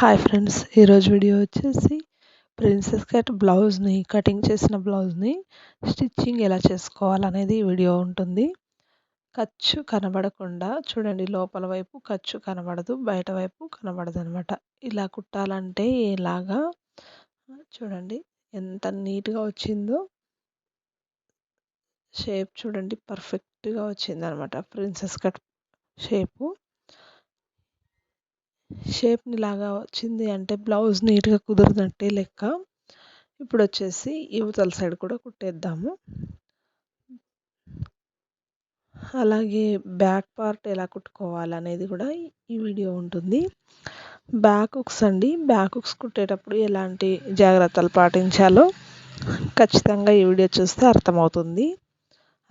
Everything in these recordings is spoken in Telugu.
హాయ్ ఫ్రెండ్స్, ఈరోజు వీడియో వచ్చేసి ప్రిన్సెస్ కట్ బ్లౌజ్ని కటింగ్ చేసిన బ్లౌజ్ని స్టిచ్చింగ్ ఎలా చేసుకోవాలనేది ఈ వీడియో ఉంటుంది. ఖర్చు కనబడకుండా చూడండి, లోపల వైపు ఖర్చు కనబడదు, బయట వైపు కనబడదు అనమాట. ఇలా కుట్టాలంటే ఇలాగా చూడండి ఎంత నీట్గా వచ్చిందో. షేప్ చూడండి, పర్ఫెక్ట్గా వచ్చిందనమాట. ప్రిన్సెస్ కట్ షేప్ని లాగా వచ్చింది అంటే బ్లౌజ్ నీట్గా కుదిరినట్టే లెక్క. ఇప్పుడు వచ్చేసి యువతల సైడ్ కూడా కుట్టేద్దాము. అలాగే బ్యాక్ పార్ట్ ఎలా కుట్టుకోవాలనేది కూడా ఈ వీడియో ఉంటుంది. బ్యాక్ హుక్స్ అండి, బ్యాక్ హుక్స్ కుట్టేటప్పుడు ఎలాంటి జాగ్రత్తలు పాటించాలో ఖచ్చితంగా ఈ వీడియో చూస్తే అర్థమవుతుంది.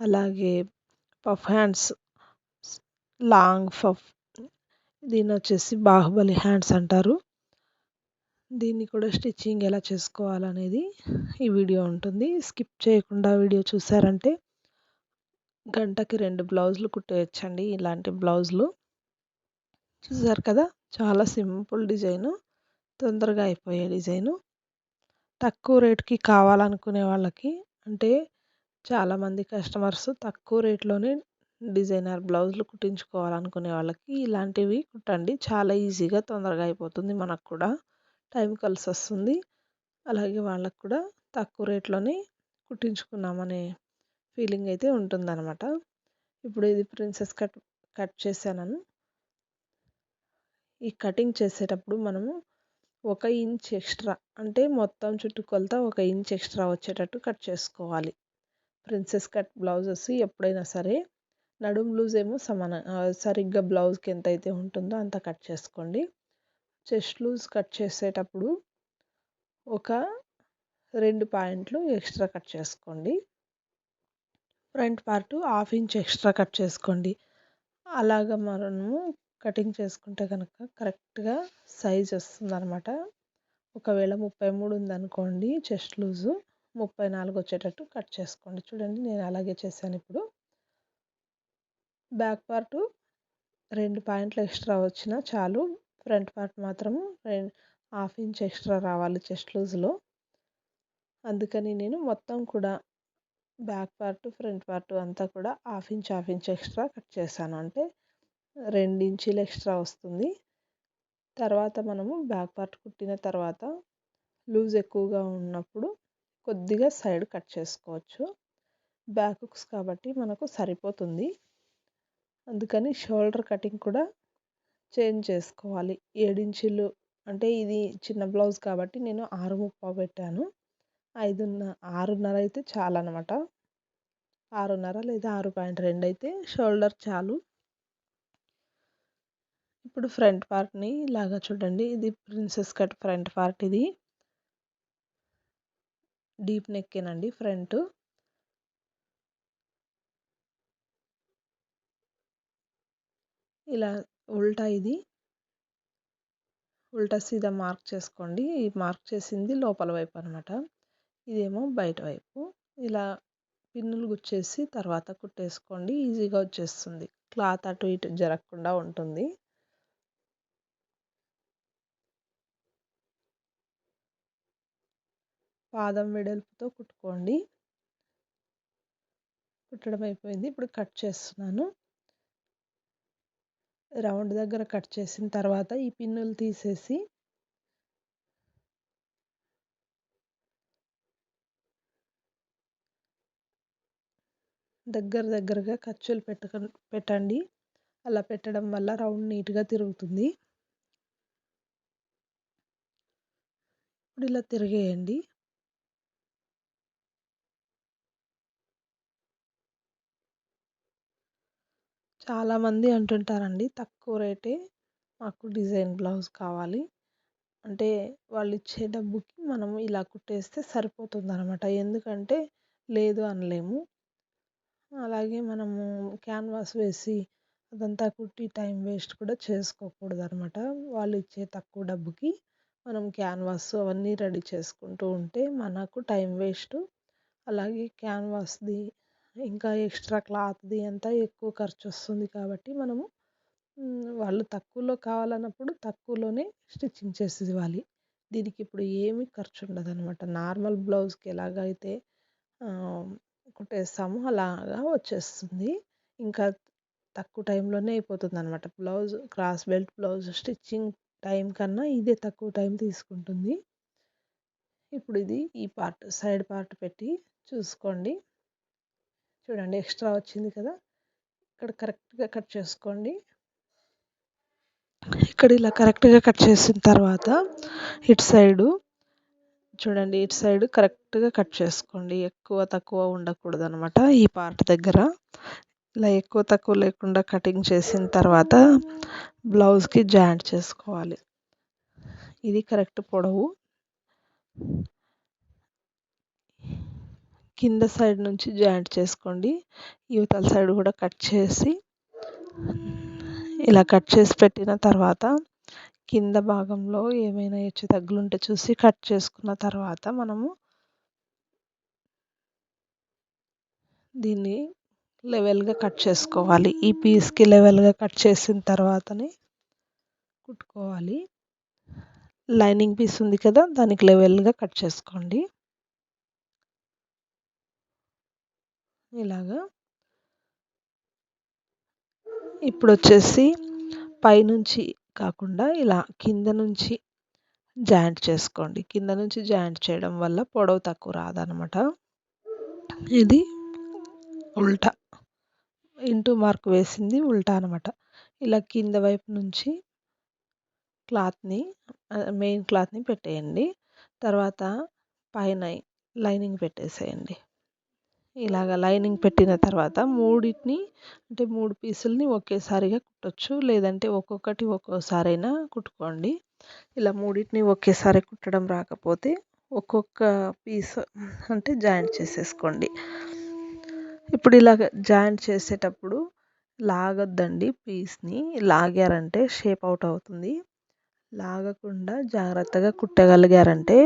అలాగే పఫ్ హ్యాండ్స్, లాంగ్ పఫ్, దీన్ని వచ్చేసి బాహుబలి హ్యాండ్స్ అంటారు. దీన్ని కూడా స్టిచ్చింగ్ ఎలా చేసుకోవాలనేది ఈ వీడియో ఉంటుంది. స్కిప్ చేయకుండా వీడియో చూసారంటే గంటకి 2 బ్లౌజులు కుట్టేయచ్చండి. ఇలాంటి బ్లౌజులు చూసారు కదా, చాలా సింపుల్ డిజైను, తొందరగా అయిపోయే డిజైను. తక్కువ రేటుకి కావాలనుకునే వాళ్ళకి, అంటే చాలామంది కస్టమర్స్ తక్కువ రేట్లోనే డిజైనర్ బ్లౌజులు కుట్టించుకోవాలనుకునే వాళ్ళకి ఇలాంటివి కుట్టండి. చాలా ఈజీగా తొందరగా అయిపోతుంది, మనకు కూడా టైం కలిసి వస్తుంది. అలాగే వాళ్ళకు కూడా తక్కువ రేట్లోనే కుట్టించుకున్నామనే ఫీలింగ్ అయితే ఉంటుందన్నమాట. ఇప్పుడు ఇది ప్రిన్సెస్ కట్ చేశాను. ఈ కటింగ్ చేసేటప్పుడు మనము 1 ఇంచ్ ఎక్స్ట్రా, అంటే మొత్తం చుట్టుకొలత 1 ఇంచ్ ఎక్స్ట్రా వచ్చేటట్టు కట్ చేసుకోవాలి. ప్రిన్సెస్ కట్ బ్లౌజెస్ ఎప్పుడైనా సరే నడుము లూజ్ ఏమో సరిగ్గా బ్లౌజ్కి ఎంత అయితే ఉంటుందో అంత కట్ చేసుకోండి. చెస్ట్ లూజ్ కట్ చేసేటప్పుడు ఒక 2 పాయింట్లు ఎక్స్ట్రా కట్ చేసుకోండి. Front part 1/2 inch extra cut చేసుకోండి. అలాగ మనము కటింగ్ చేసుకుంటే కనుక కరెక్ట్గా సైజ్ వస్తుందన్నమాట. ఒకవేళ 33 ఉందనుకోండి చెస్ట్ లూజు, 34 వచ్చేటట్టు కట్ చేసుకోండి. చూడండి నేను అలాగే చేశాను. ఇప్పుడు బ్యాక్ పార్ట్ 2 పాయింట్లు ఎక్స్ట్రా వచ్చినా చాలు. ఫ్రంట్ పార్ట్ మాత్రము 1/2 ఇంచ్ ఎక్స్ట్రా రావాలి చెస్ట్ లూజ్లో. అందుకని నేను మొత్తం కూడా బ్యాక్ పార్ట్ ఫ్రంట్ పార్ట్ అంతా కూడా 1/2 ఇంచ్ ఎక్స్ట్రా కట్ చేశాను. అంటే 2 ఇంచీలు ఎక్స్ట్రా వస్తుంది. తర్వాత మనము బ్యాక్ పార్ట్ కుట్టిన తర్వాత లూజ్ ఎక్కువగా ఉన్నప్పుడు కొద్దిగా సైడ్ కట్ చేసుకోవచ్చు. బ్యాక్ హుక్స్ కాబట్టి మనకు సరిపోతుంది. అందుకని షోల్డర్ కటింగ్ కూడా చేంజ్ చేసుకోవాలి. 7 ఇంచీలు, అంటే ఇది చిన్న బ్లౌజ్ కాబట్టి నేను 6.5 పెట్టాను. 6.5 అయితే చాలన్నమాట. 6.5 లేదా 6.2 అయితే షోల్డర్ చాలు. ఇప్పుడు ఫ్రంట్ పార్ట్ని ఇలాగా చూడండి, ఇది ప్రిన్సెస్ కట్ ఫ్రంట్ పార్ట్. ఇది డీప్ నెక్కేనండి ఫ్రంట్. ఇలా ఉల్టా, ఇది ఉల్టా సీదా మార్క్ చేసుకోండి. ఈ మార్క్ చేసింది లోపల వైపు అనమాట, ఇదేమో బయట వైపు. ఇలా పిన్నులు గుచ్చేసి తర్వాత కుట్టేసుకోండి, ఈజీగా వచ్చేస్తుంది. క్లాత్ అటు ఇటు జరగకుండా ఉంటుంది. పాదం వెడల్పుతో కుట్టుకోండి. కుట్టడం అయిపోయింది. ఇప్పుడు కట్ చేస్తున్నాను. రౌండ్ దగ్గర కట్ చేసిన తర్వాత ఈ పిన్నులు తీసేసి దగ్గరగా ఖర్చులు పెట్టండి. అలా పెట్టడం వల్ల రౌండ్ నీట్గా తిరుగుతుంది. ఇప్పుడు ఇలా తిరిగేయండి. చాలామంది అంటుంటారండి, తక్కువ రేటే మాకు డిజైన్ బ్లౌజ్ కావాలి అంటే వాళ్ళు ఇచ్చే డబ్బుకి మనం ఇలా కుట్టేస్తే సరిపోతుందన్నమాట. ఎందుకంటే లేదు అనలేము. అలాగే మనము క్యాన్వాస్ వేసి అదంతా కుట్టి టైం వేస్ట్ కూడా చేసుకోకూడదనమాట. వాళ్ళు ఇచ్చే తక్కువ డబ్బుకి మనం క్యాన్వాస్ అవన్నీ రెడీ చేసుకుంటూ ఉంటే మనకు టైం వేస్ట్. అలాగే క్యాన్వాస్ది ఇంకా ఎక్స్ట్రా క్లాత్ది అంతా ఎక్కువ ఖర్చు వస్తుంది. కాబట్టి మనము వాళ్ళు తక్కువలో కావాలన్నప్పుడు తక్కువలోనే స్టిచ్చింగ్ చేసి ఇవ్వాలి. దీనికి ఇప్పుడు ఏమి ఖర్చు ఉండదనమాట. నార్మల్ బ్లౌజ్‌కి ఎలాగైతే కుట్టేస్తామో అలాగా వచ్చేస్తుంది. ఇంకా తక్కువ టైంలోనే అయిపోతుందనమాట. Cross belt blouse stitching time కన్నా ఇదే తక్కువ టైం తీసుకుంటుంది. ఇప్పుడు ఇది ఈ సైడ్ పార్ట్ పెట్టి చూసుకోండి. చూడండి ఎక్స్ట్రా వచ్చింది కదా! ఇక్కడ కరెక్ట్‌గా కట్ చేసుకోండి. ఇక్కడ ఇలా కరెక్ట్‌గా కట్ చేసిన తర్వాత ఇటు సైడు చూడండి, ఇటు సైడ్ కరెక్ట్‌గా కట్ చేసుకోండి. ఎక్కువ తక్కువ ఉండకూడదనమాట ఈ పార్ట్ దగ్గర. ఇలా ఎక్కువ తక్కువ లేకుండా కటింగ్ చేసిన తర్వాత బ్లౌజ్‌కి జాయింట్ చేసుకోవాలి. ఇది కరెక్ట్ పొడవు. కింద సైడ్ నుంచి జాయింట్ చేసుకోండి. ఇవతల సైడ్ కూడా కట్ చేసి ఇలా కట్ చేసి పెట్టిన తర్వాత కింద భాగంలో ఏమైనా హెచ్చు తగ్గులుంటే చూసి కట్ చేసుకున్న తర్వాత మనము దీన్ని లెవెల్‌గా కట్ చేసుకోవాలి. ఈ పీస్‌కి లెవెల్‌గా కట్ చేసిన తర్వాతనే కుట్టుకోవాలి. లైనింగ్ పీస్ ఉంది కదా! దానికి లెవెల్‌గా కట్ చేసుకోండి. ఇలాగా. ఇప్పుడొచ్చేసి పైనుంచి కాకుండా ఇలా కింద నుంచి జాయింట్ చేసుకోండి. కింద నుంచి జాయింట్ చేయడం వల్ల పొడవు తక్కువ రాదనమాట. ఇది ఉల్టా. ఇంటూ మార్క్ వేసింది ఉల్టా అనమాట. ఇలా కింద వైపు నుంచి మెయిన్ క్లాత్‌ని పెట్టేయండి. తర్వాత పైన లైనింగ్ పెట్టేసేయండి. ఇలాగ లైనింగ్ పెట్టిన తర్వాత అంటే 3 పీసుల్ని ఒకేసారిగా కుట్టొచ్చు. లేదంటే ఒక్కొక్కటి ఒక్కోసారైనా కుట్టుకోండి. ఇలా మూడిటిని ఒకేసారి కుట్టడం రాకపోతే ఒక్కొక్క పీస్ అంటే జాయింట్ చేసేసుకోండి. ఇప్పుడు ఇలాగ జాయింట్ చేసేటప్పుడు లాగొద్దండి పీస్‌ని. లాగారంటే షేప్ అవుట్ అవుతుంది. లాగకుండా జాగ్రత్తగా కుట్టగలిగారంటే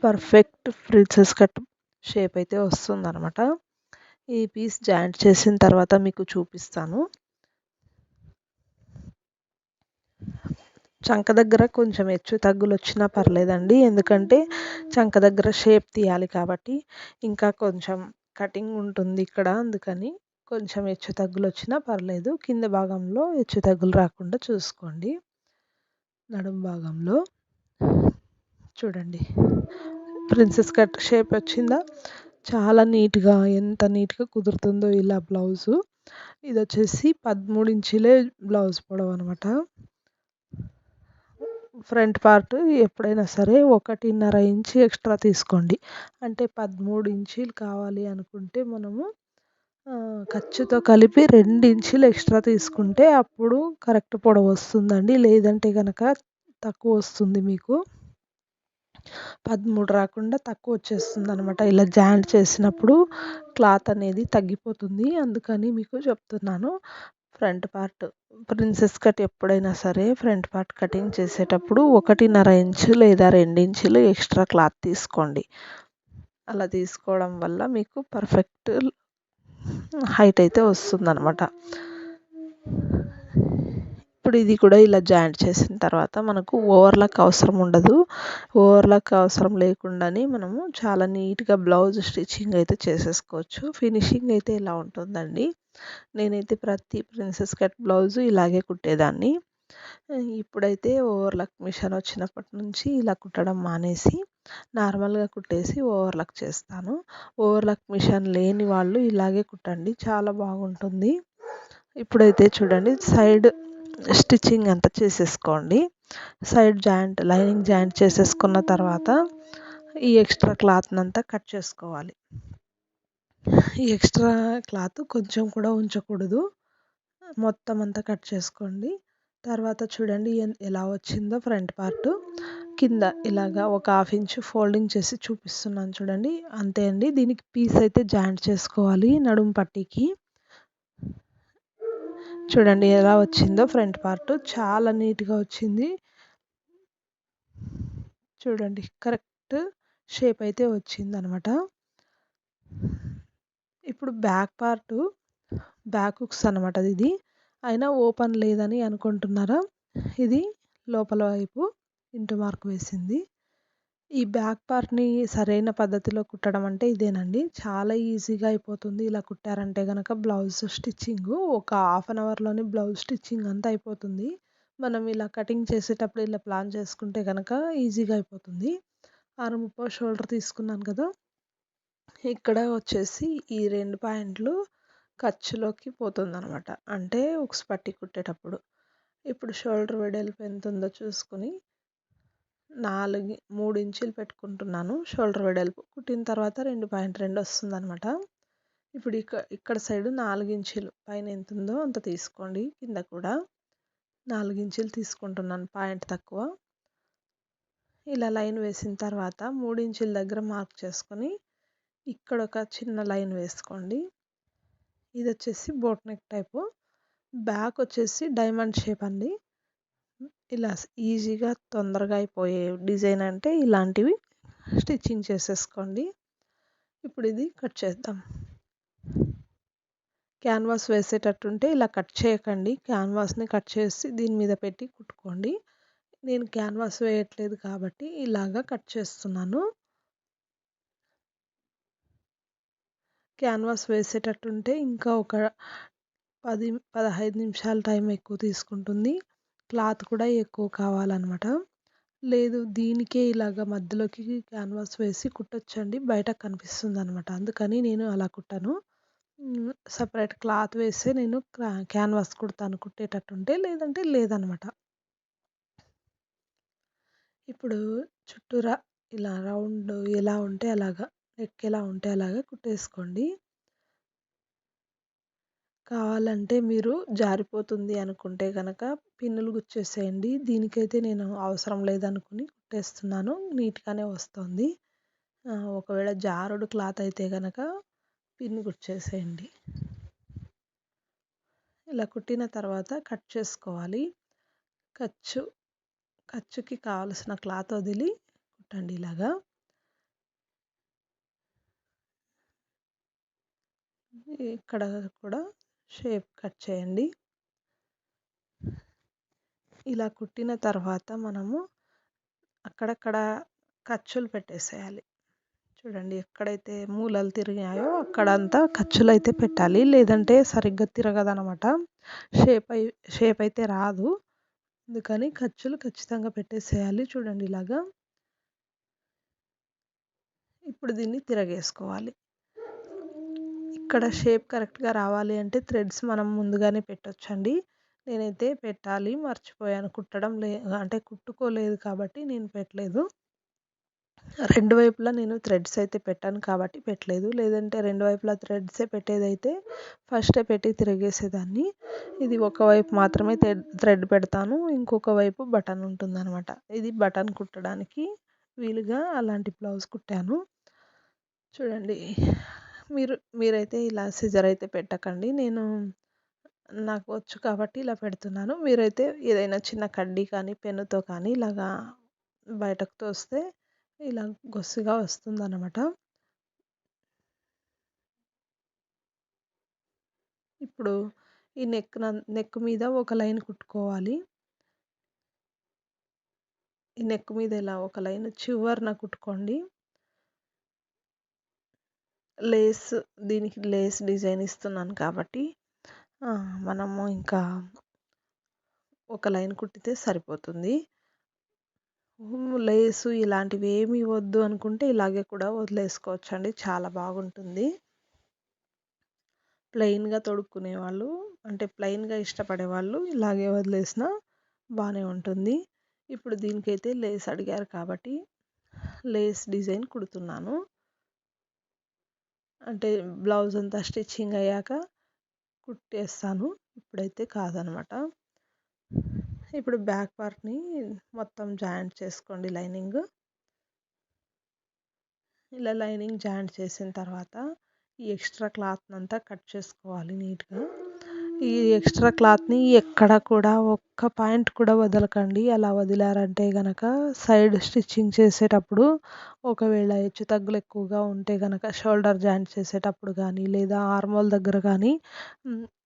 పర్ఫెక్ట్ ప్రిన్సెస్ కట్ షేప్ అయితే వస్తుందనమాట. ఈ పీస్ జాయింట్ చేసిన తర్వాత మీకు చూపిస్తాను. చంక దగ్గర కొంచెం హెచ్చు తగ్గులు వచ్చినా పర్లేదండి. ఎందుకంటే చంక దగ్గర షేప్ తీయాలి కాబట్టి ఇంకా కొంచెం కటింగ్ ఉంటుంది ఇక్కడ. అందుకని కొంచెం హెచ్చు తగ్గులు వచ్చినా పర్లేదు. కింద భాగంలో హెచ్చు తగ్గులు రాకుండా చూసుకోండి. నడుము భాగంలో చూడండి ప్రిన్సెస్ కట్ షేప్ వచ్చిందా? చాలా నీట్‌గా ఎంత నీట్‌గా కుదురుతుందో ఇలా బ్లౌజు. ఇది వచ్చేసి 13 ఇంచులే బ్లౌజ్ పొడవు అనమాట. ఫ్రంట్ పార్ట్ ఎప్పుడైనా సరే 1.5 ఇంచు ఎక్స్ట్రా తీసుకోండి. అంటే 13 ఇంచీలు కావాలి అనుకుంటే మనము ఖర్చుతో కలిపి 2 ఇంచులు ఎక్స్ట్రా తీసుకుంటే అప్పుడు కరెక్ట్ పొడవు వస్తుందండి. లేదంటే గనక తక్కువ వస్తుంది మీకు. 13 రాకుండా తక్కువ వచ్చేస్తుందనమాట. ఇలా జాయింట్ చేసినప్పుడు క్లాత్ అనేది తగ్గిపోతుంది. అందుకని మీకు చెప్తున్నాను. ఫ్రంట్ పార్ట్ ప్రిన్సెస్ కట్ ఎప్పుడైనా సరే ఫ్రంట్ పార్ట్ కటింగ్ చేసేటప్పుడు 1.5 ఇంచు లేదా 2 ఇంచులు ఎక్స్ట్రా క్లాత్ తీసుకోండి. అలా తీసుకోవడం వల్ల మీకు పర్ఫెక్ట్ హైట్ అయితే వస్తుందనమాట. ఇప్పుడు ఇది కూడా ఇలా జాయింట్ చేసిన తర్వాత మనకు ఓవర్‌లాక్ అవసరం ఉండదు. ఓవర్‌లాక్ అవసరం లేకుండానే మనము చాలా నీట్‌గా బ్లౌజ్ స్టిచ్చింగ్ అయితే చేసేసుకోవచ్చు. ఫినిషింగ్ అయితే ఇలా ఉంటుందండి. నేనైతే ప్రతి ప్రిన్సెస్ కట్ బ్లౌజు ఇలాగే కుట్టేదాన్ని. ఇప్పుడైతే ఓవర్‌లాక్ మిషన్ వచ్చినప్పటి నుంచి ఇలా కుట్టడం మానేసి నార్మల్‌గా కుట్టేసి ఓవర్‌లాక్ చేస్తాను. ఓవర్‌లాక్ మిషన్ లేని వాళ్ళు ఇలాగే కుట్టండి. చాలా బాగుంటుంది. ఇప్పుడైతే చూడండి సైడ్ స్టిచ్చింగ్ అంతా చేసేసుకోండి. లైనింగ్ జాయింట్ చేసేసుకున్న తర్వాత ఈ ఎక్స్ట్రా క్లాత్‌నంతా కట్ చేసుకోవాలి. ఈ ఎక్స్ట్రా క్లాత్ కొంచెం కూడా ఉంచకూడదు. మొత్తం అంతా కట్ చేసుకోండి. తర్వాత చూడండి ఎలా వచ్చిందో ఫ్రంట్ పార్ట్. కింద ఇలాగా ఒక 1/2 ఇంచు ఫోల్డింగ్ చేసి చూపిస్తున్నాను చూడండి. అంతే అండి. దీనికి పీస్ అయితే జాయింట్ చేసుకోవాలి నడుము పట్టీకి. చూడండి ఎలా వచ్చిందో ఫ్రంట్ పార్ట్. చాలా నీట్‌గా వచ్చింది. చూడండి కరెక్ట్ షేప్ అయితే వచ్చిందనమాట. ఇప్పుడు బ్యాక్ హుక్స్ అనమాట ఇది. అయినా ఓపెన్ లేదని అనుకుంటున్నారా? ఇది లోపల వైపు ఇంటూ మార్క్ వేసింది. ఈ బ్యాక్ పార్ట్‌ని సరైన పద్ధతిలో కుట్టడం అంటే ఇదేనండి. చాలా ఈజీగా అయిపోతుంది. ఇలా కుట్టారంటే గనక బ్లౌజ్ స్టిచ్చింగు ఒక హాఫ్ అన్ అవర్‌లోనే బ్లౌజ్ స్టిచ్చింగ్ అంతా అయిపోతుంది. మనం ఇలా కటింగ్ చేసేటప్పుడు ఇలా ప్లాన్ చేసుకుంటే గనక ఈజీగా అయిపోతుంది. ఆర్మ్ షోల్డర్ తీసుకున్నాను కదా! ఇక్కడ వచ్చేసి ఈ 2 పాయింట్లు ఖర్చులోకి పోతుందనమాట. అంటే ఉక్స్ పట్టి కుట్టేటప్పుడు. ఇప్పుడు షోల్డర్ వెడల్పు ఎంతుందో చూసుకొని 3 ఇంచులు పెట్టుకుంటున్నాను షోల్డర్ వెడల్పు. కుట్టిన తర్వాత 2.2 వస్తుందనమాట. ఇప్పుడు ఇక్కడ సైడు 4 ఇంచులు పైన ఎంతుందో అంత తీసుకోండి. కింద కూడా 4 ఇంచులు తీసుకుంటున్నాను పాయింట్ తక్కువ. ఇలా లైన్ వేసిన తర్వాత 3 ఇంచుల దగ్గర మార్క్ చేసుకొని ఇక్కడ ఒక చిన్న లైన్ వేసుకోండి. ఇది వచ్చేసి బోట్ నెక్ టైపు. బ్యాక్ వచ్చేసి డైమండ్ షేప్ అండి. ఇలా ఈజీగా తొందరగా అయిపోయే డిజైన్ అంటే ఇలాంటివి స్టిచ్చింగ్ చేసేసుకోండి. ఇప్పుడు ఇది కట్ చేద్దాం. క్యాన్వాస్ వేసేటట్టుంటే ఇలా కట్ చేయకండి. క్యాన్వాస్ని కట్ చేసి దీని మీద పెట్టి కుట్టుకోండి. నేను క్యాన్వాస్ వేయట్లేదు కాబట్టి ఇలాగా కట్ చేస్తున్నాను. క్యాన్వాస్ వేసేటట్టుంటే ఇంకా ఒక 15 నిమిషాలు టైం ఎక్కువ తీసుకుంటుంది. క్లాత్ కూడా ఎక్కువ కావాలనమాట. లేదు దీనికే ఇలాగ మధ్యలోకి క్యాన్వాస్ వేసి కుట్టొచ్చండి. బయటకు కనిపిస్తుందనమాట. అందుకని నేను అలా కుట్టను. సెపరేట్ క్లాత్ వేసే నేను క్యాన్వాస్ కుడతాను కుట్టేటట్టుంటే. లేదంటే లేదనమాట. ఇప్పుడు చుట్టూరా ఇలా రౌండ్ ఎలా ఉంటే అలాగా, నెక్ ఎలా ఉంటే అలాగా కుట్టేసుకోండి. కావాలంటే మీరు జారిపోతుంది అనుకుంటే గనక పిన్నులు గుచ్చేసేయండి. దీనికైతే నేను అవసరం లేదనుకుని కుట్టేస్తున్నాను. నీట్‌గానే వస్తుంది. ఒకవేళ జారుడు క్లాత్ అయితే గనక పిన్ గుచ్చేసేయండి. ఇలా కుట్టిన తర్వాత కట్ చేసుకోవాలి. ఖర్చుకి కావాల్సిన క్లాత్ వదిలి కుట్టండి ఇలాగా. ఇక్కడ కూడా షేప్ కట్ చేయండి. ఇలా కుట్టిన తర్వాత మనము అక్కడక్కడ ఖర్చులు పెట్టేసేయాలి. చూడండి ఎక్కడైతే మూలలు తిరిగాయో అక్కడంతా ఖర్చులైతే పెట్టాలి. లేదంటే సరిగ్గా తిరగదనమాట. షేప్ అయితే రాదు. అందుకని ఖర్చులు ఖచ్చితంగా పెట్టేసేయాలి. చూడండి ఇలాగా. ఇప్పుడు దీన్ని తిరగేసుకోవాలి. ఇక్కడ షేప్ కరెక్ట్‌గా రావాలి అంటే థ్రెడ్స్ మనం ముందుగానే పెట్టొచ్చండి. నేనైతే పెట్టాలి మర్చిపోయాను. అంటే కుట్టుకోలేదు కాబట్టి నేను పెట్టలేదు. 2 వైపులా నేను థ్రెడ్స్ అయితే పెట్టాను కాబట్టి పెట్టలేదు. లేదంటే 2 వైపులా థ్రెడ్సే పెట్టేదైతే ఫస్టే పెట్టి తిరిగేసేదాన్ని. ఇది ఒకవైపు మాత్రమే థ్రెడ్ పెడతాను. ఇంకొక వైపు బటన్ ఉంటుందనమాట. ఇది బటన్ కుట్టడానికి వీలుగా అలాంటి బ్లౌజ్ కుట్టాను. చూడండి మీరైతే ఇలా సిజర్ అయితే పెట్టకండి. నాకు వచ్చు కాబట్టి ఇలా పెడుతున్నాను. మీరైతే ఏదైనా చిన్న కడ్డీ కానీ పెన్నుతో కానీ ఇలాగా బయటకు తోస్తే ఇలా గొస్సుగా వస్తుందన్నమాట. ఇప్పుడు ఈ నెక్ మీద ఒక లైన్ కుట్టుకోవాలి. ఈ నెక్ మీద ఇలా ఒక లైన్ చివరన కుట్టుకోండి. దీనికి లేస్ డిజైన్ ఇస్తున్నాను కాబట్టి మనము ఇంకా ఒక లైన్ కుట్టితే సరిపోతుంది. లేసు ఇలాంటివి ఏమీ వద్దు అనుకుంటే ఇలాగే కూడా వదిలేసుకోవచ్చండి. చాలా బాగుంటుంది. ప్లెయిన్‌గా తొడుక్కునేవాళ్ళు అంటే ప్లెయిన్‌గా ఇష్టపడేవాళ్ళు ఇలాగే వదిలేసినా బానే ఉంటుంది. ఇప్పుడు దీనికైతే లేస్ అడిగారు కాబట్టి లేస్ డిజైన్ కుడుతున్నాను. అంటే బ్లౌజ్ అంతా స్టిచ్చింగ్ అయ్యాక కుట్టేస్తాను. ఇప్పుడైతే కాదనమాట. ఇప్పుడు బ్యాక్ పార్ట్‌ని మొత్తం జాయింట్ చేసుకోండి లైనింగ్. ఇలా లైనింగ్ జాయింట్ చేసిన తర్వాత ఈ ఎక్స్ట్రా క్లాత్‌నంతా కట్ చేసుకోవాలి నీట్‌గా. ఈ ఎక్స్ట్రా క్లాత్ని ఎక్కడ కూడా ఒక్క పాయింట్ కూడా వదలకండి. అలా వదిలారంటే గనక సైడ్ స్టిచ్చింగ్ చేసేటప్పుడు ఒకవేళ హెచ్చు తగ్గులు ఎక్కువగా ఉంటే గనక షోల్డర్ జాయింట్ చేసేటప్పుడు కానీ లేదా ఆర్మోల్ దగ్గర కానీ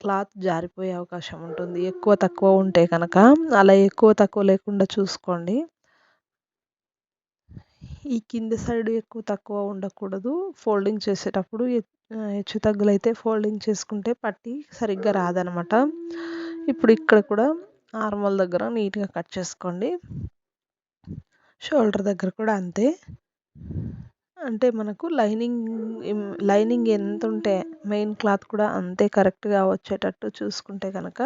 క్లాత్ జారిపోయే అవకాశం ఉంటుంది. ఎక్కువ తక్కువ ఉంటే కనుక అలా ఎక్కువ తక్కువ లేకుండా చూసుకోండి. ఈ కింద సైడ్ ఎక్కువ తక్కువ ఉండకూడదు. ఫోల్డింగ్ చేసేటప్పుడు హెచ్చు తగ్గులైతే ఫోల్డింగ్ చేసుకుంటే పట్టి సరిగ్గా రాదనమాట. ఇప్పుడు ఇక్కడ కూడా ఆర్మోల్ దగ్గర నీట్గా కట్ చేసుకోండి. షోల్డర్ దగ్గర కూడా అంతే. అంటే మనకు లైనింగ్ ఎంత ఉంటే మెయిన్ క్లాత్ కూడా అంతే కరెక్ట్గా వచ్చేటట్టు చూసుకుంటే కనుక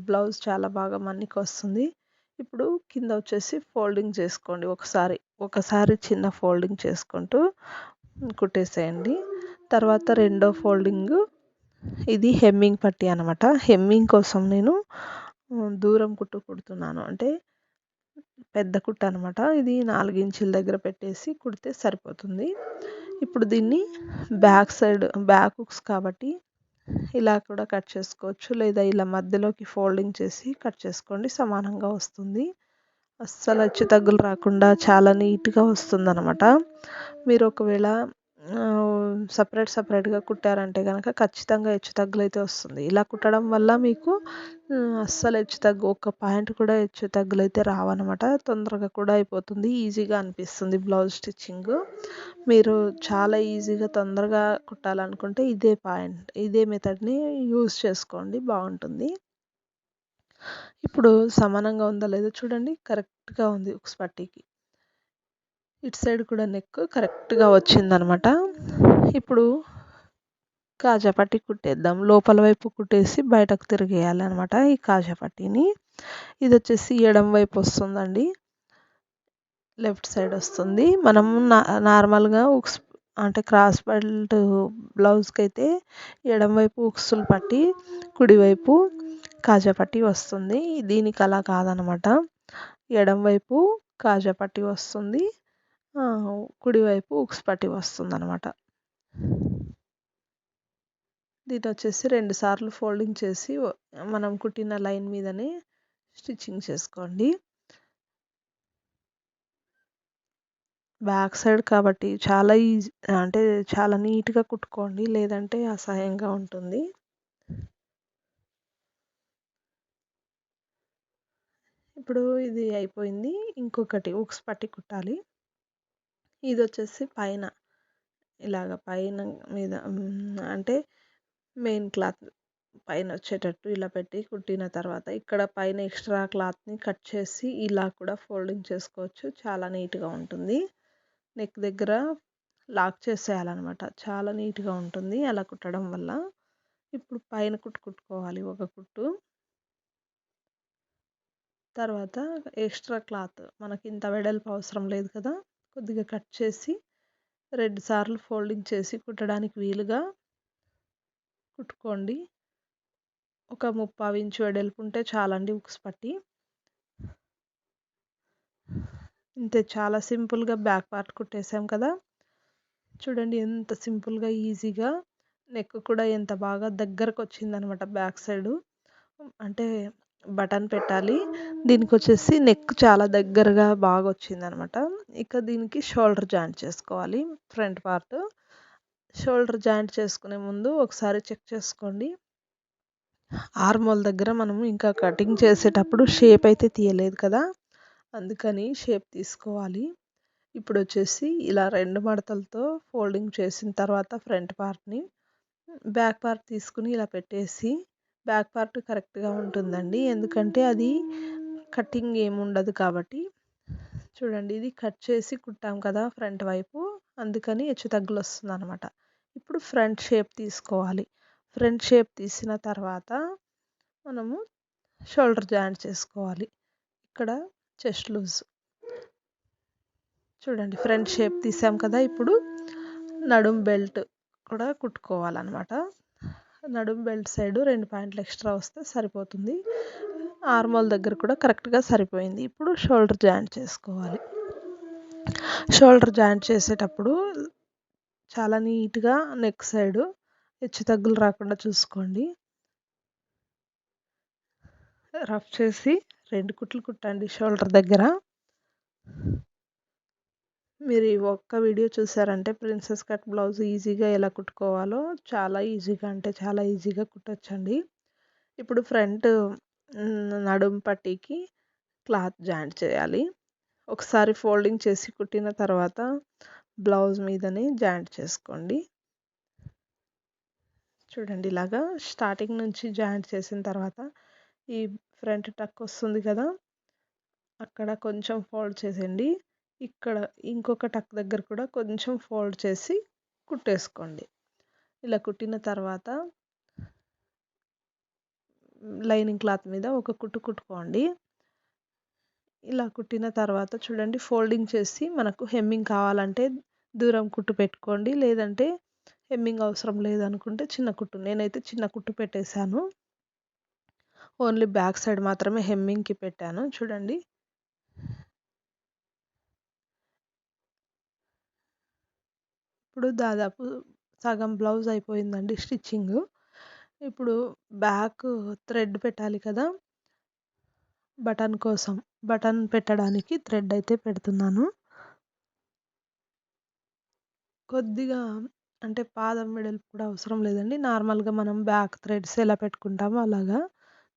బ్లౌజ్ చాలా బాగా మన్నికి వస్తుంది. ఇప్పుడు కింద వచ్చేసి ఫోల్డింగ్ చేసుకోండి. ఒకసారి చిన్న ఫోల్డింగ్ చేసుకుంటూ కుట్టేసేయండి. తర్వాత రెండో ఫోల్డింగ్ ఇది హెమ్మింగ్ పట్టీ అనమాట. హెమ్మింగ్ కోసం నేను దూరం కుట్టు కుడుతున్నాను. అంటే పెద్ద కుట్టు అనమాట. ఇది 4 ఇంచుల దగ్గర పెట్టేసి కుడితే సరిపోతుంది. ఇప్పుడు దీన్ని బ్యాక్ హుక్స్ కాబట్టి ఇలా కూడా కట్ చేసుకోవచ్చు, లేదా ఇలా మధ్యలోకి ఫోల్డింగ్ చేసి కట్ చేసుకోండి, సమానంగా వస్తుంది. అస్సలు హెచ్చు తగ్గులు రాకుండా చాలా నీట్గా వస్తుంది అనమాట. మీరు ఒకవేళ సపరేట్గా కుట్టారంటే కనుక ఖచ్చితంగా హెచ్చు తగ్గులు అయితే వస్తుంది. ఇలా కుట్టడం వల్ల మీకు అస్సలు ఒక్క పాయింట్ కూడా హెచ్చు తగ్గులు అయితే రావన్నమాట. తొందరగా కూడా అయిపోతుంది, ఈజీగా అనిపిస్తుంది బ్లౌజ్ స్టిచ్చింగ్. మీరు చాలా ఈజీగా తొందరగా కుట్టాలనుకుంటే ఇదే మెథడ్ని యూజ్ చేసుకోండి, బాగుంటుంది. ఇప్పుడు సమానంగా ఉందో లేదో చూడండి, కరెక్ట్గా ఉంది ఉక్స్ పట్టీకి. ఇటు సైడ్ కూడా నెక్ కరెక్ట్గా వచ్చిందనమాట. ఇప్పుడు కాజా పట్టీ కుట్టేద్దాం. లోపల వైపు కుట్టేసి బయటకు తిరిగేయాలన్నమాట ఈ కాజా పట్టీని. ఇది వచ్చేసి ఎడమ వైపు వస్తుందండి, లెఫ్ట్ సైడ్ వస్తుంది. మనం నార్మల్గా ఉక్స్ అంటే క్రాస్ బెల్ట్ బ్లౌజ్కి అయితే ఎడమ వైపు ఉక్సులు పట్టి కుడివైపు కాజా పట్టీ వస్తుంది. దీనికి అలా కాదనమాట. ఎడమ వైపు కాజా పట్టీ వస్తుంది, కుడివైపు ఉక్స్ పట్టీ వస్తుంది అనమాట. దీన్ని వచ్చేసి 2 సార్లు ఫోల్డింగ్ చేసి మనం కుట్టిన లైన్ మీదనే స్టిచ్చింగ్ చేసుకోండి. బ్యాక్ సైడ్ కాబట్టి చాలా ఈజీ, అంటే చాలా నీట్గా కుట్టుకోండి, లేదంటే అసహ్యంగా ఉంటుంది. ఇప్పుడు ఇది అయిపోయింది. ఇంకొకటి ఉక్స్ పట్టి కుట్టాలి. ఇది వచ్చేసి పైన మీద అంటే మెయిన్ క్లాత్ పైన వచ్చేటట్టు ఇలా పెట్టి కుట్టిన తర్వాత ఇక్కడ పైన ఎక్స్ట్రా క్లాత్ని కట్ చేసి ఇలా కూడా ఫోల్డింగ్ చేసుకోవచ్చు, చాలా నీట్గా ఉంటుంది. నెక్ దగ్గర లాక్ చేసేయాలన్నమాట, చాలా నీట్గా ఉంటుంది అలా కుట్టడం వల్ల. ఇప్పుడు పైన కుట్టుకోవాలి ఒక కుట్టు. తర్వాత ఎక్స్ట్రా క్లాత్ మనకి ఇంత వెడల్పు అవసరం లేదు కదా, కొద్దిగా కట్ చేసి 2 సార్లు ఫోల్డింగ్ చేసి కుట్టడానికి వీలుగా కుట్టుకోండి. ఒక 3/4 ఇంచు వెడల్పు ఉంటే చాలండి ఉక్స్ పట్టి. ఇంతే, చాలా సింపుల్గా బ్యాక్ పార్ట్ కుట్టేసాం కదా. చూడండి ఎంత సింపుల్గా ఈజీగా, నెక్ కూడా ఎంత బాగా దగ్గరకు వచ్చిందనమాట. బ్యాక్ సైడు అంటే బటన్ పెట్టాలి, దీనికి వచ్చేసి నెక్ చాలా దగ్గరగా బాగా వచ్చిందనమాట. ఇక దీనికి షోల్డర్ జాయింట్ చేసుకోవాలి. ఫ్రంట్ పార్ట్ షోల్డర్ జాయింట్ చేసుకునే ముందు ఒకసారి చెక్ చేసుకోండి. ఆర్మోల్ దగ్గర మనము ఇంకా కటింగ్ చేసేటప్పుడు షేప్ అయితే తీయలేదు కదా, అందుకని షేప్ తీసుకోవాలి. ఇప్పుడు వచ్చేసి ఇలా 2 మడతలతో ఫోల్డింగ్ చేసిన తర్వాత ఫ్రంట్ పార్ట్ని బ్యాక్ పార్ట్ తీసుకుని ఇలా పెట్టేసి, బ్యాక్ పార్ట్ కరెక్ట్గా ఉంటుందండి, ఎందుకంటే అది కటింగ్ ఏముండదు కాబట్టి. చూడండి, ఇది కట్ చేసి కుట్టాం కదా ఫ్రంట్ వైపు, అందుకని హెచ్చు తగ్గులు వస్తుంది అనమాట. ఇప్పుడు ఫ్రంట్ షేప్ తీసుకోవాలి. ఫ్రంట్ షేప్ తీసిన తర్వాత మనము షోల్డర్ జాయింట్ చేసుకోవాలి. ఇక్కడ చెస్ట్ లూజ్ చూడండి, ఫ్రంట్ షేప్ తీసాం కదా. ఇప్పుడు నడుం బెల్ట్ కూడా కుట్టుకోవాలన్నమాట. నడుం బెల్ట్ సైడ్ 2 పాయింట్లు ఎక్స్ట్రా వస్తే సరిపోతుంది. ఆర్మోల్ దగ్గర కూడా కరెక్ట్గా సరిపోయింది. ఇప్పుడు షోల్డర్ జాయింట్ చేసుకోవాలి. షోల్డర్ జాయింట్ చేసేటప్పుడు చాలా నీట్గా నెక్ సైడ్ హెచ్చు తగ్గులు రాకుండా చూసుకోండి. రఫ్ చేసి 2 కుట్లు కుట్టండి షోల్డర్ దగ్గర. మీరు ఈ ఒక్క వీడియో చూసారంటే ప్రిన్సెస్ కట్ బ్లౌజ్ ఈజీగా ఎలా కుట్టుకోవాలో చాలా ఈజీగా అంటే చాలా ఈజీగా కుట్టొచ్చండి. ఇప్పుడు ఫ్రంట్ నడుము పట్టీకి క్లాత్ జాయింట్ చేయాలి. ఒకసారి ఫోల్డింగ్ చేసి కుట్టిన తర్వాత బ్లౌజ్ మీదనే జాయింట్ చేసుకోండి. చూడండి ఇలాగా స్టార్టింగ్ నుంచి జాయింట్ చేసిన తర్వాత ఈ ఫ్రంట్ టక్ వస్తుంది కదా, అక్కడ కొంచెం ఫోల్డ్ చేసేయండి. ఇక్కడ ఇంకొక టక్ దగ్గర కూడా కొంచెం ఫోల్డ్ చేసి కుట్టేసుకోండి. ఇలా కుట్టిన తర్వాత లైనింగ్ క్లాత్ మీద ఒక కుట్టు కుట్టుకోండి. ఇలా కుట్టిన తర్వాత చూడండి ఫోల్డింగ్ చేసి మనకు హెమ్మింగ్ కావాలంటే దూరం కుట్టు పెట్టుకోండి, లేదంటే హెమ్మింగ్ అవసరం లేదనుకుంటే చిన్న కుట్టు. నేనైతే చిన్న కుట్టు పెట్టేశాను. ఓన్లీ బ్యాక్ సైడ్ మాత్రమే హెమ్మింగ్కి పెట్టాను. చూడండి ఇప్పుడు దాదాపు సగం బ్లౌజ్ అయిపోయిందండి స్టిచ్చింగ్. ఇప్పుడు బ్యాక్ థ్రెడ్ పెట్టాలి కదా, బటన్ కోసం. బటన్ పెట్టడానికి థ్రెడ్ అయితే పెడుతున్నాను. కొద్దిగా అంటే పాదం వెడల్పు కూడా అవసరం లేదండి. నార్మల్గా మనం బ్యాక్ థ్రెడ్స్ ఎలా పెట్టుకుంటామో అలాగా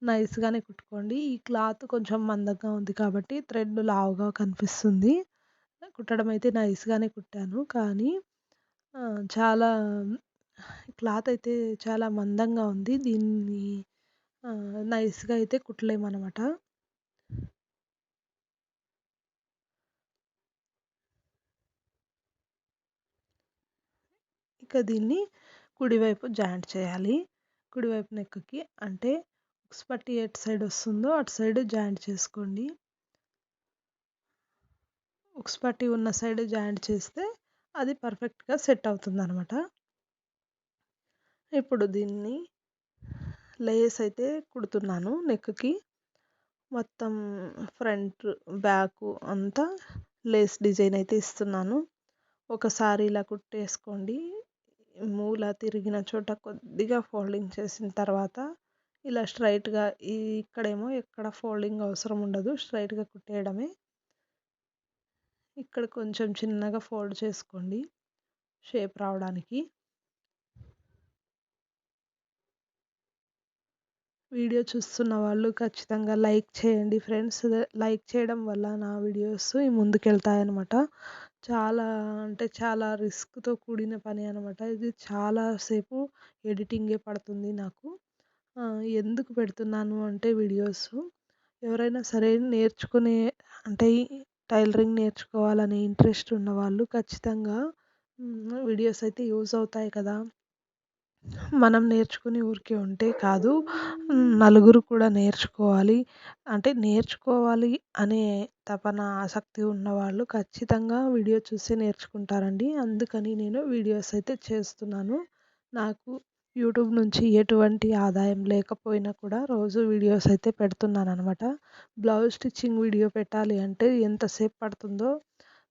నైస్గానే కుట్టుకోండి. ఈ క్లాత్ కొంచెం మందంగా ఉంది కాబట్టి థ్రెడ్ లావుగా కనిపిస్తుంది. కుట్టడం అయితే నైస్గానే కుట్టాను, కానీ చాలా క్లాత్ అయితే చాలా మందంగా ఉంది. దీన్ని నైస్గా అయితే కుట్టలేమన్నమాట. ఇక దీన్ని కుడివైపు జాయింట్ చేయాలి. కుడివైపు నెక్కి అంటే ఉక్స్ పట్టి ఎటు సైడ్ వస్తుందో అటు సైడ్ జాయింట్ చేసుకోండి. ఉక్స్ పట్టి ఉన్న సైడ్ జాయింట్ చేస్తే అది పర్ఫెక్ట్గా సెట్ అవుతుంది అనమాట. ఇప్పుడు దీన్ని లేస్ అయితే కుడుతున్నాను. నెక్కి మొత్తం ఫ్రంట్ బ్యాక్ అంతా లేస్ డిజైన్ అయితే ఇస్తున్నాను. ఒకసారి ఇలా కుట్టేసుకోండి. మూల తిరిగిన చోట కొద్దిగా ఫోల్డింగ్ చేసిన తర్వాత ఇలా స్ట్రైట్గా ఇక్కడేమో ఎక్కడ ఫోల్డింగ్ అవసరం ఉండదు, స్ట్రైట్గా కుట్టేయడమే. ఇక్కడ కొంచెం చిన్నగా ఫోల్డ్ చేసుకోండి షేప్ రావడానికి. వీడియో చూస్తున్న వాళ్ళు ఖచ్చితంగా లైక్ చేయండి ఫ్రెండ్స్. లైక్ చేయడం వల్ల నా వీడియోస్ ముందుకెళ్తాయన్నమాట. చాలా అంటే చాలా రిస్క్తో కూడిన పని అనమాట. ఇది చాలాసేపు ఎడిటింగే పడుతుంది నాకు. ఎందుకు పెడుతున్నాను అంటే వీడియోస్ ఎవరైనా సరే నేర్చుకునే అంటే టైలరింగ్ నేర్చుకోవాలని ఇంట్రెస్ట్ ఉన్నవాళ్ళు ఖచ్చితంగా వీడియోస్ అయితే యూజ్ అవుతాయి కదా. మనం నేర్చుకుని ఊరికే ఉంటే కాదు, నలుగురు కూడా నేర్చుకోవాలి అంటే నేర్చుకోవాలి అనే తపన ఆసక్తి ఉన్నవాళ్ళు ఖచ్చితంగా వీడియో చూసి నేర్చుకుంటారండి. అందుకని నేను వీడియోస్ అయితే చేస్తున్నాను. నాకు యూట్యూబ్ నుంచి ఎటువంటి ఆదాయం లేకపోయినా కూడా రోజు వీడియోస్ అయితే పెడుతున్నాను అనమాట. బ్లౌజ్ స్టిచ్చింగ్ వీడియో పెట్టాలి అంటే ఎంతసేపు పడుతుందో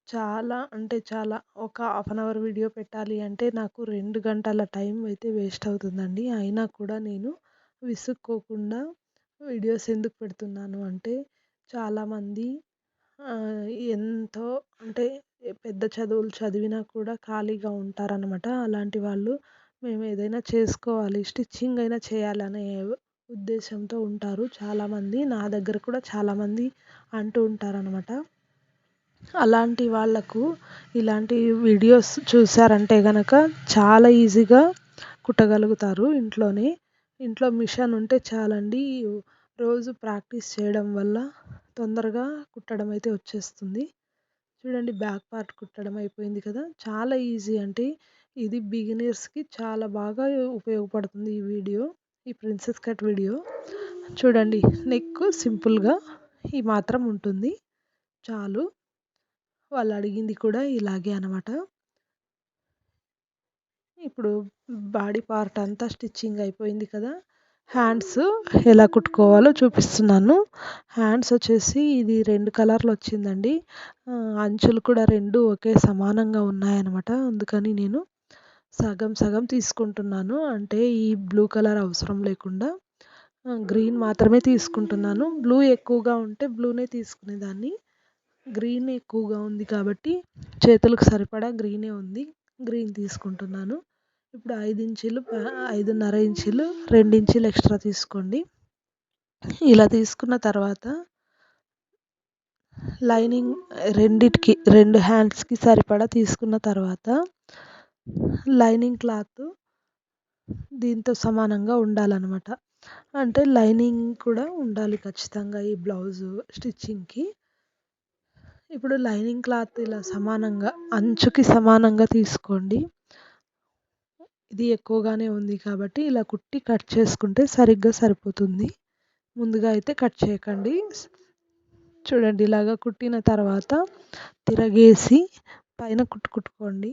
చాలా అంటే చాలా, ఒక హాఫ్ అన్ అవర్ వీడియో పెట్టాలి అంటే నాకు 2 గంటల టైం అయితే వేస్ట్ అవుతుందండి. అయినా కూడా నేను విసుక్కోకుండా వీడియోస్ ఎందుకు పెడుతున్నాను అంటే చాలామంది ఎంతో అంటే పెద్ద చదువులు చదివినా కూడా ఖాళీగా ఉంటారనమాట. అలాంటి వాళ్ళు మేము ఏదైనా చేసుకోవాలి, స్టిచ్చింగ్ అయినా చేయాలనే ఉద్దేశంతో ఉంటారు చాలామంది. నా దగ్గర కూడా చాలామంది అంటూ ఉంటారనమాట. అలాంటి వాళ్ళకు ఇలాంటి వీడియోస్ చూసారంటే గనక చాలా ఈజీగా కుట్టగలుగుతారు ఇంట్లోనే. ఇంట్లో మిషన్ ఉంటే చాలండి. రోజు ప్రాక్టీస్ చేయడం వల్ల తొందరగా కుట్టడం అయితే వచ్చేస్తుంది. చూడండి బ్యాక్ పార్ట్ కుట్టడం అయిపోయింది కదా. చాలా ఈజీ అంటే ఇది బిగినర్స్కి చాలా బాగా ఉపయోగపడుతుంది ఈ వీడియో, ఈ ప్రిన్సెస్ కట్ వీడియో. చూడండి నెక్ సింపుల్గా ఈ మాత్రం ఉంటుంది చాలు. వాళ్ళు అడిగింది కూడా ఇలాగే అనమాట. ఇప్పుడు బాడీ పార్ట్ అంతా స్టిచ్చింగ్ అయిపోయింది కదా. హ్యాండ్స్ ఎలా కుట్టుకోవాలో చూపిస్తున్నాను. హ్యాండ్స్ వచ్చేసి ఇది 2 కలర్లు వచ్చిందండి. అంచులు కూడా 2 ఒకే సమానంగా ఉన్నాయన్నమాట. అందుకని నేను సగం సగం తీసుకుంటున్నాను. అంటే ఈ బ్లూ కలర్ అవసరం లేకుండా గ్రీన్ మాత్రమే తీసుకుంటున్నాను. బ్లూ ఎక్కువగా ఉంటే బ్లూనే తీసుకునేదాన్ని. గ్రీన్ ఎక్కువగా ఉంది కాబట్టి చేతులకు సరిపడా గ్రీనే ఉంది. గ్రీన్ తీసుకుంటున్నాను. ఇప్పుడు 5 ఇంచీలు 5.5 ఇంచీలు 2 ఇంచీలు ఎక్స్ట్రా తీసుకోండి. ఇలా తీసుకున్న తర్వాత లైనింగ్ రెండిటికి 2 హ్యాండ్స్‌కి సరిపడా తీసుకున్న తర్వాత లైనింగ్ క్లాత్ దీంతో సమానంగా ఉండాలనమాట. అంటే లైనింగ్ కూడా ఉండాలి ఖచ్చితంగా ఈ బ్లౌజు స్టిచ్చింగ్‌కి. ఇప్పుడు లైనింగ్ క్లాత్ ఇలా సమానంగా అంచుకి సమానంగా తీసుకోండి. ఇది ఎక్కువగానే ఉంది కాబట్టి ఇలా కుట్టి కట్ చేసుకుంటే సరిగ్గా సరిపోతుంది. ముందుగా అయితే కట్ చేయకండి. చూడండి ఇలాగా కుట్టిన తర్వాత తిరగేసి పైన కుట్టుకోండి.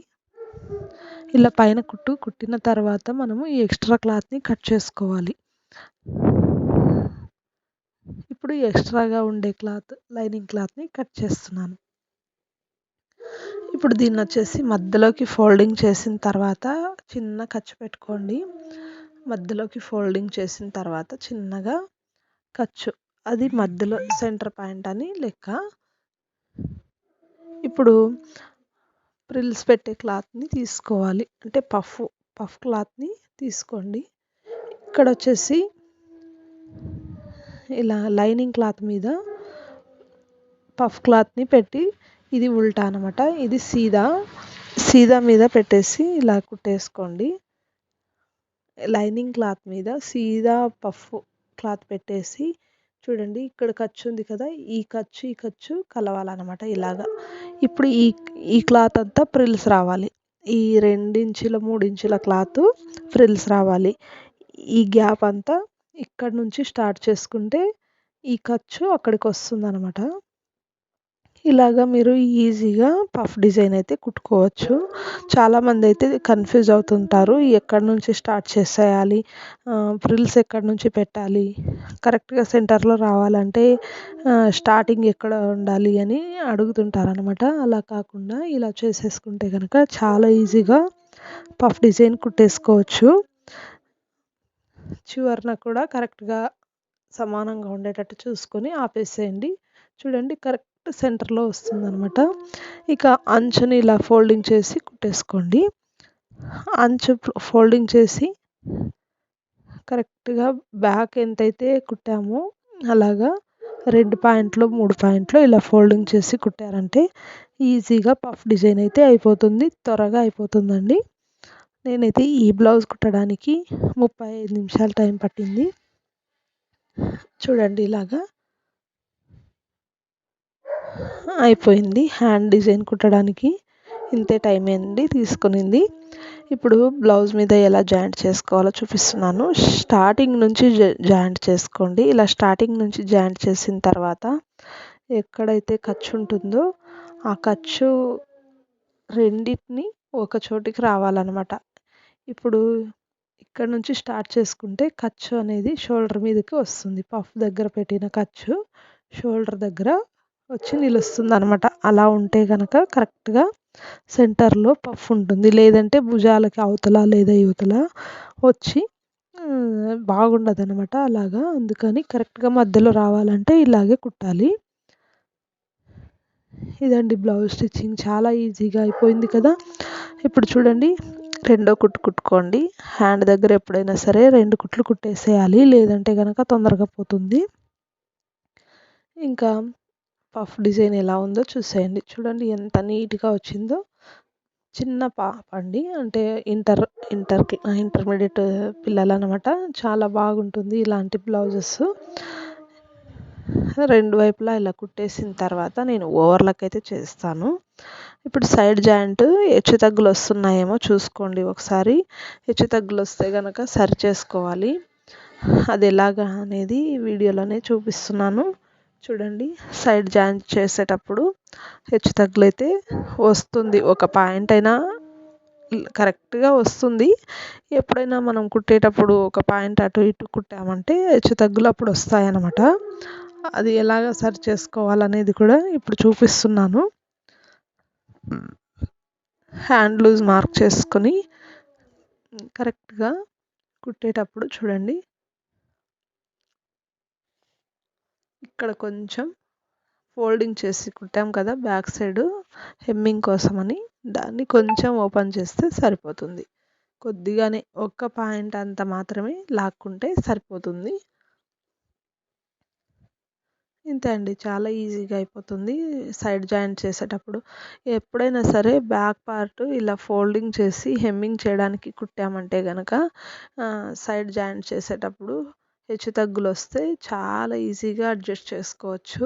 ఇలా పైన కుట్టిన తర్వాత మనము ఈ ఎక్స్ట్రా క్లాత్ని కట్ చేసుకోవాలి. ఇప్పుడు ఎక్స్ట్రాగా ఉండే లైనింగ్ క్లాత్ని కట్ చేస్తున్నాను. ఇప్పుడు దీన్ని వచ్చేసి మధ్యలోకి ఫోల్డింగ్ చేసిన తర్వాత చిన్న ఖర్చు పెట్టుకోండి. మధ్యలోకి ఫోల్డింగ్ చేసిన తర్వాత చిన్నగా ఖర్చు, అది మధ్యలో సెంటర్ పాయింట్ అని లెక్క. ఇప్పుడు ప్రిల్స్ పెట్టే క్లాత్ని తీసుకోవాలి. అంటే పఫ్ క్లాత్ని తీసుకోండి. ఇక్కడ వచ్చేసి ఇలా లైనింగ్ క్లాత్ మీద పఫ్ క్లాత్ని పెట్టి, ఇది ఉల్టా అనమాట. ఇది సీదా మీద పెట్టేసి ఇలా కుట్టేసుకోండి. లైనింగ్ క్లాత్ మీద సీదా పఫ్ క్లాత్ పెట్టేసి చూడండి ఇక్కడ ఖర్చు ఉంది కదా, ఈ ఖర్చు కలవాలన్నమాట ఇలాగా. ఇప్పుడు ఈ క్లాత్ అంతా ఫ్రిల్స్ రావాలి. ఈ 2 ఇంచుల 3 ఇంచుల క్లాత్ ఫ్రిల్స్ రావాలి. ఈ గ్యాప్ అంతా ఇక్కడ నుంచి స్టార్ట్ చేసుకుంటే ఈ ఖర్చు అక్కడికి వస్తుందన్నమాట. ఇలాగా మీరు ఈజీగా పఫ్ డిజైన్ అయితే కుట్టుకోవచ్చు. చాలామంది అయితే కన్ఫ్యూజ్ అవుతుంటారు. ఎక్కడి నుంచి స్టార్ట్ చేసేయాలి, ఫ్రిల్స్ ఎక్కడి నుంచి పెట్టాలి, కరెక్ట్గా సెంటర్లో రావాలంటే స్టార్టింగ్ ఎక్కడ ఉండాలి అని అడుగుతుంటారనమాట. అలా కాకుండా ఇలా చేసేసుకుంటే కనుక చాలా ఈజీగా పఫ్ డిజైన్ కుట్టేసుకోవచ్చు. చివరన కూడా కరెక్ట్గా సమానంగా ఉండేటట్టు చూసుకొని ఆపేసేయండి. చూడండి కరెక్ట్ సెంటర్లో వస్తుందన్నమాట. ఇక అంచుని ఇలా ఫోల్డింగ్ చేసి కుట్టేసుకోండి. అంచు ఫోల్డింగ్ చేసి కరెక్ట్గా బ్యాక్ ఎంతైతే కుట్టామో అలాగా 2 పాయింట్లు 3 పాయింట్లు ఇలా ఫోల్డింగ్ చేసి కుట్టారంటే ఈజీగా పఫ్ డిజైన్ అయితే అయిపోతుంది. త్వరగా అయిపోతుందండి. నేనైతే ఈ బ్లౌజ్ కుట్టడానికి 35 నిమిషాలు టైం పట్టింది. చూడండి ఇలాగా అయిపోయింది. హ్యాండ్ డిజైన్ కుట్టడానికి ఇంతే టైం అయింది తీసుకునింది. ఇప్పుడు బ్లౌజ్ మీద ఎలా జాయింట్ చేసుకోవాలో చూపిస్తున్నాను. స్టార్టింగ్ నుంచి జాయింట్ చేసుకోండి. ఇలా స్టార్టింగ్ నుంచి జాయింట్ చేసిన తర్వాత ఎక్కడైతే ఖర్చు ఉంటుందో ఆ ఖర్చు రెండింటిని ఒక చోటికి రావాలన్నమాట. ఇప్పుడు ఇక్కడ నుంచి స్టార్ట్ చేసుకుంటే ఖర్చు అనేది షోల్డర్ మీదకి వస్తుంది. పఫ్ దగ్గర పెట్టిన ఖర్చు షోల్డర్ దగ్గర వచ్చి నిలుస్తుంది అనమాట. అలా ఉంటే కనుక కరెక్ట్గా సెంటర్లో పఫ్ ఉంటుంది. లేదంటే భుజాలకి అవతల లేదా యువతల వచ్చి బాగుండదు అనమాట. అలాగా అందుకని కరెక్ట్గా మధ్యలో రావాలంటే ఇలాగే కుట్టాలి. ఇదండి బ్లౌజ్ స్టిచ్చింగ్, చాలా ఈజీగా అయిపోయింది కదా. ఇప్పుడు చూడండి రెండో కుట్టు కుట్టుకోండి. హ్యాండ్ దగ్గర ఎప్పుడైనా సరే 2 కుట్లు కుట్టేసేయాలి, లేదంటే కనుక తొందరగా పోతుంది. ఇంకా పఫ్ డిజైన్ ఎలా ఉందో చూసేయండి. చూడండి ఎంత నీట్గా వచ్చిందో. చిన్న పాప అండి, అంటే ఇంటర్మీడియట్ పిల్లలు అనమాట. చాలా బాగుంటుంది ఇలాంటి బ్లౌజెస్. 2 వైపులా ఇలా కుట్టేసిన తర్వాత నేను ఓవర్లాక్ అయితే చేస్తాను. ఇప్పుడు సైడ్ జాయింట్ హెచ్చు తగ్గులు వస్తున్నాయేమో చూసుకోండి ఒకసారి. హెచ్చు తగ్గులు వస్తే కనుక సరి చేసుకోవాలి. అది ఎలాగా అనేది వీడియోలోనే చూపిస్తున్నాను. చూడండి సైడ్ జాయింట్ చేసేటప్పుడు హెచ్చు తగ్గులు అయితే వస్తుంది. ఒక పాయింట్ అయినా కరెక్ట్గా వస్తుంది. ఎప్పుడైనా మనం కుట్టేటప్పుడు ఒక పాయింట్ అటు ఇటు కుట్టామంటే హెచ్చు తగ్గులు అప్పుడు వస్తాయన్నమాట. అది ఎలాగ సరి చేసుకోవాలనేది కూడా ఇప్పుడు చూపిస్తున్నాను. హ్యాండ్ లూజ్ మార్క్ చేసుకొని కరెక్ట్గా కుట్టేటప్పుడు చూడండి ఇక్కడ కొంచెం ఫోల్డింగ్ చేసి కుట్టాం కదా బ్యాక్ సైడ్ హెమ్మింగ్ కోసమని, దాన్ని కొంచెం ఓపెన్ చేస్తే సరిపోతుంది. కొద్దిగానే ఒక్క పాయింట్ అంత మాత్రమే లాక్కుంటే సరిపోతుంది. ఇంతే అండి, చాలా ఈజీగా అయిపోతుంది. సైడ్ జాయింట్ చేసేటప్పుడు ఎప్పుడైనా సరే బ్యాక్ పార్ట్ ఇలా ఫోల్డింగ్ చేసి హెమ్మింగ్ చేయడానికి కుట్టామంటే కనుక సైడ్ జాయింట్ చేసేటప్పుడు హెచ్చు తగ్గులు వస్తే చాలా ఈజీగా అడ్జస్ట్ చేసుకోవచ్చు.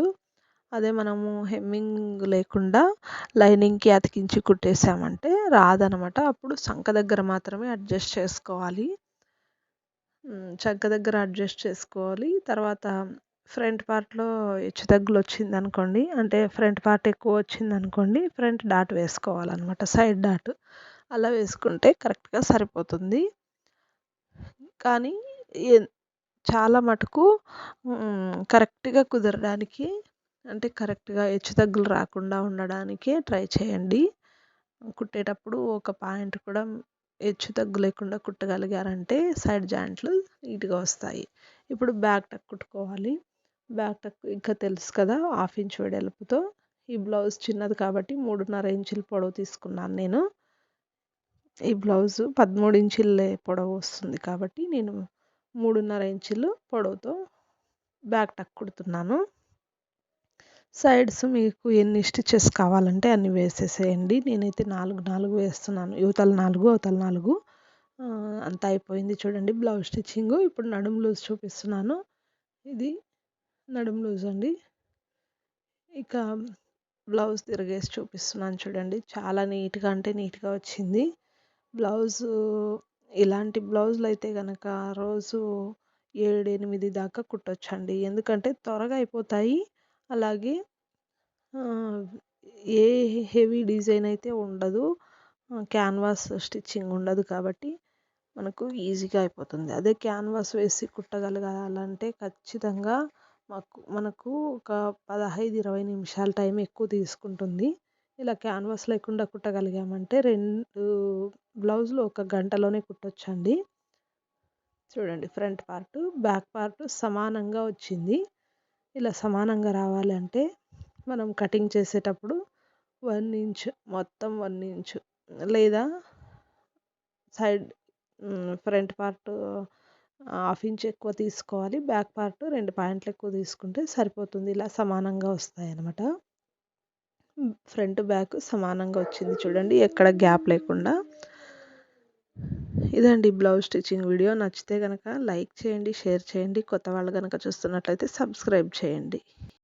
అదే మనము హెమ్మింగ్ లేకుండా లైనింగ్కి అతికించి కుట్టేసామంటే రాదనమాట. అప్పుడు సంక దగ్గర మాత్రమే అడ్జస్ట్ చేసుకోవాలి. చంక దగ్గర అడ్జస్ట్ చేసుకోవాలి. తర్వాత ఫ్రంట్ పార్ట్‌లో హెచ్చు తగ్గులు వచ్చిందనుకోండి, అంటే ఫ్రంట్ పార్ట్ ఎక్కువ వచ్చిందనుకోండి, ఫ్రంట్ డాట్ వేసుకోవాలనమాట, సైడ్ డాట్. అలా వేసుకుంటే కరెక్ట్‌గా సరిపోతుంది. కానీ చాలా మటుకు కరెక్ట్‌గా కుదరడానికి, అంటే కరెక్ట్‌గా హెచ్చు తగ్గులు రాకుండా ఉండడానికే ట్రై చేయండి. కుట్టేటప్పుడు ఒక పాయింట్ కూడా హెచ్చు తగ్గు లేకుండా కుట్టగలిగారంటే సైడ్ జాయింట్లు నీట్‌గా వస్తాయి. ఇప్పుడు బ్యాక్ టక్ కుట్టుకోవాలి. బ్యాక్ టక్ ఇంకా తెలుసు కదా, 1/2 ఇంచ్ వెడల్పుతో. ఈ బ్లౌజ్ చిన్నది కాబట్టి 3.5 ఇంచుల పొడవు తీసుకున్నాను నేను. ఈ బ్లౌజు 13 ఇంచులే పొడవు వస్తుంది కాబట్టి నేను 3.5 ఇంచులు పొడవుతో బ్యాక్ టక్ కుడుతున్నాను. సైడ్స్ మీకు ఎన్ని స్టిచెస్ కావాలంటే అన్ని వేసేసేయండి. నేనైతే 4 వేస్తున్నాను. యువతల 4, అవతల 4. అంతా అయిపోయింది చూడండి బ్లౌజ్ స్టిచ్చింగు. ఇప్పుడు నడుము లూజ్ చూపిస్తున్నాను. ఇది నడుము లూజ్ అండి. ఇక బ్లౌజ్ తిరిగేసి చూపిస్తున్నాను చూడండి. చాలా నీట్‌గా, అంటే నీట్‌గా వచ్చింది బ్లౌజు. ఇలాంటి బ్లౌజులు అయితే గనక రోజు 7, 8 దాకా కుట్టొచ్చండి. ఎందుకంటే త్వరగా అయిపోతాయి. అలాగే ఏ హెవీ డిజైన్ అయితే ఉండదు. క్యాన్వాస్ స్టిచ్చింగ్ ఉండదు కాబట్టి మనకు ఈజీగా అయిపోతుంది. అదే క్యాన్వాస్ వేసి కుట్టగలగాలంటే ఖచ్చితంగా మనకు ఒక 15, 20 నిమిషాల టైం ఎక్కువ తీసుకుంటుంది. ఇలా క్యాన్వాస్ లేకుండా కుట్టగలిగామంటే 2 బ్లౌజులు ఒక గంటలోనే కుట్టొచ్చండి. చూడండి, ఫ్రంట్ పార్ట్, బ్యాక్ పార్ట్ సమానంగా వచ్చింది. ఇలా సమానంగా రావాలి అంటే మనం కటింగ్ చేసేటప్పుడు 1 ఇంచ్, మొత్తం 1 ఇంచ్, లేదా సైడ్ ఫ్రంట్ పార్ట్ 1/2 ఇంచ్ ఎక్కువ తీసుకోవాలి. బ్యాక్ పార్ట్ 2 పాయింట్లు ఎక్కువ తీసుకుంటే సరిపోతుంది. ఇలా సమానంగా వస్తాయన్నమాట. ఫ్రంట్ బ్యాక్ సమానంగా వచ్చింది చూడండి, ఎక్కడ గ్యాప్ లేకుండా. ఇదండి బ్లౌజ్ స్టిచ్చింగ్ వీడియో. నచ్చితే కనుక లైక్ చేయండి, షేర్ చేయండి. కొత్త వాళ్ళు కనుక చూస్తున్నట్లయితే సబ్స్క్రైబ్ చేయండి.